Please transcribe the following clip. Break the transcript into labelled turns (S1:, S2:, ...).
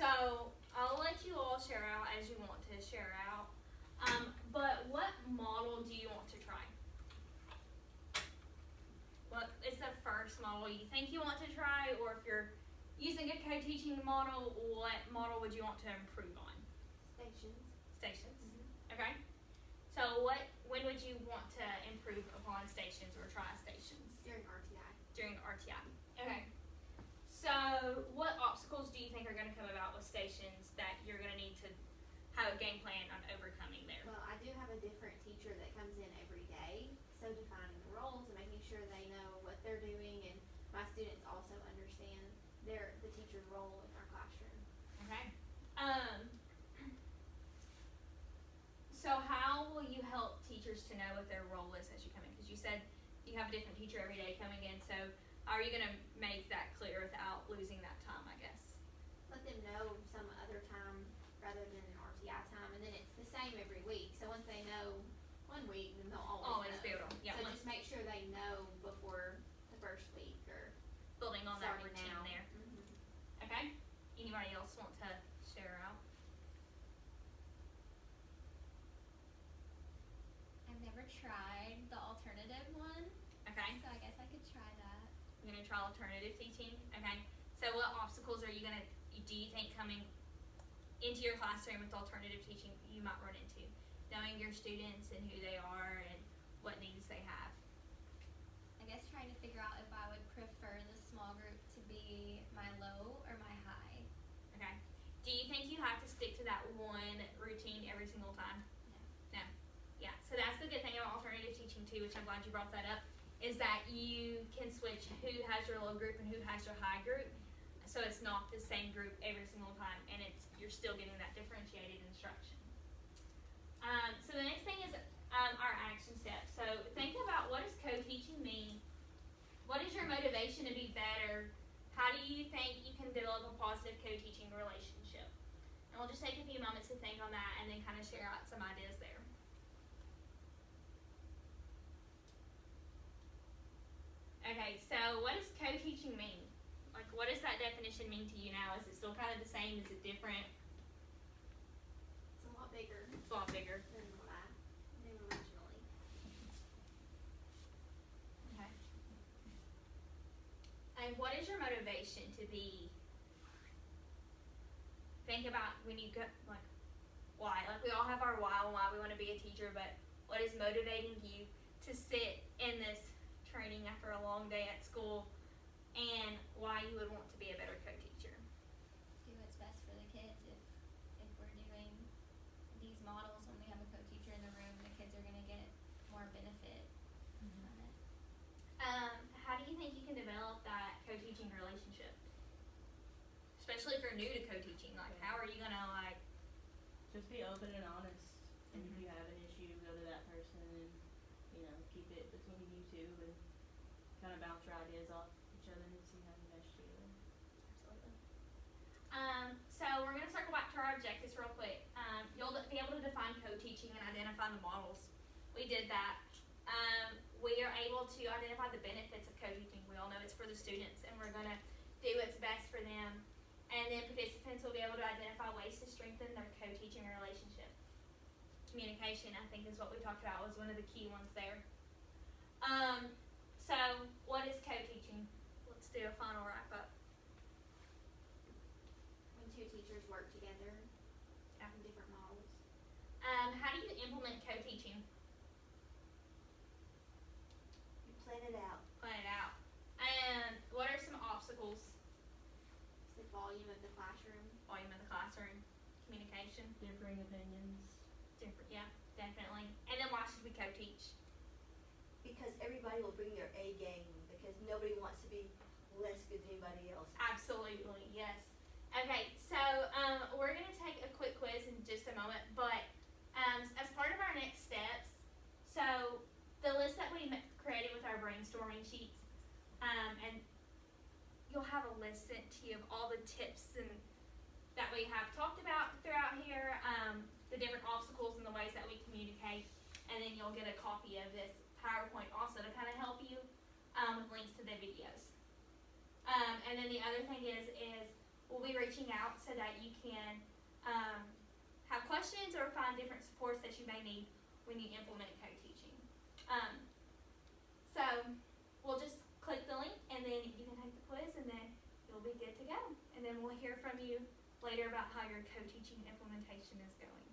S1: So I'll let you all share out as you want to share out. But what model do you want to try? What is the first model you think you want to try, or if you're using a co-teaching model, what model would you want to improve on? Stations. Okay. So when would you want to improve upon stations or try stations? During RTI. Okay. So what obstacles do you think are going to come about with stations that you're going to need to have a game plan on overcoming there?
S2: Well, I do have a different teacher that comes in every day, so defining the roles and making sure they know what they're doing, and my students also understand the teacher's role in our classroom.
S1: Okay. So how will you help teachers to know what their role is as you come in? Because you said you have a different teacher every day coming in, so how are you going to make that clear without losing that time, I guess?
S2: Let them know some other time rather than an RTI time, and then it's the same every week. So once they know 1 week, then they'll always know.
S1: Be able to, yeah.
S2: So just make sure they know before the first week or
S1: building on that routine
S2: now.
S1: there.
S2: Mm-hmm.
S1: Okay. Anybody else want to share out?
S3: I've never tried the alternative one,
S1: Okay.
S3: so I guess I could try that.
S1: You're gonna try alternative teaching. Okay. So what obstacles do you think coming into your classroom with alternative teaching you might run into? Knowing your students and who they are and what needs they have.
S3: I guess trying to figure out if I would prefer the small group to be my low or my high.
S1: Okay. Do you think you have to stick to that one routine every single time? No. Yeah. So that's the good thing about alternative teaching too, which I'm glad you brought that up, is that you can switch who has your low group and who has your high group. So it's not the same group every single time, and you're still getting that differentiated instruction. So the next thing is our action steps. So think about, what does co-teaching mean? What is your motivation to be better? How do you think you can develop a positive co-teaching relationship? And we'll just take a few moments to think on that and then kind of share out some ideas there. Okay, so what does co-teaching mean? Like, what does that definition mean to you now? Is it still kind of the same? Is it different?
S2: It's a lot bigger
S1: It's a lot bigger.
S2: than what I knew originally.
S1: Okay. And what is your motivation to be? Think about when you go, like, why? Like, we all have our why and why we want to be a teacher, but what is motivating you to sit in this training after a long day at school, and why you would want to be a better co-teacher?
S3: Do what's best for the kids. If we're doing these models when we have a co-teacher in the room, the kids are going to get more benefit from it.
S1: How do you think you can develop that co-teaching relationship? Especially if you're new to co-teaching, like, how are you gonna, like,
S4: just be open and honest, and if you have an issue, go to that person and, keep it between you two and kind of bounce your ideas off each other and see how you mesh together.
S1: Absolutely. So we're going to circle back to our objectives real quick. You'll be able to define co-teaching and identify the models. We did that. We are able to identify the benefits of co-teaching. We all know it's for the students, and we're going to do what's best for them. And then participants will be able to identify ways to strengthen their co-teaching relationship. Communication, I think, is what we talked about, was one of the key ones there. So what is co-teaching? Let's do a final wrap-up.
S2: When two teachers work together in different models.
S1: How do you implement co-teaching?
S5: You plan it out.
S1: Plan it out. And what are some obstacles?
S2: It's the volume of the classroom.
S1: Volume in the classroom, communication,
S4: Differing opinions.
S1: different, yeah, definitely. And then why should we co-teach?
S5: Because everybody will bring their A game, because nobody wants to be less good than anybody else.
S1: Absolutely, yes. Okay, so we're going to take a quick quiz in just a moment, but as part of our next steps, so the list that we created with our brainstorming sheets, and you'll have a list sent to you of all the tips and that we have talked about throughout here, the different obstacles and the ways that we communicate, and then you'll get a copy of this PowerPoint also to kind of help you with links to the videos. And then the other thing is will be reaching out so that you can have questions or find different supports that you may need when you implement co-teaching. So we'll just click the link and then you can take the quiz and then you'll be good to go. And then we'll hear from you later about how your co-teaching implementation is going.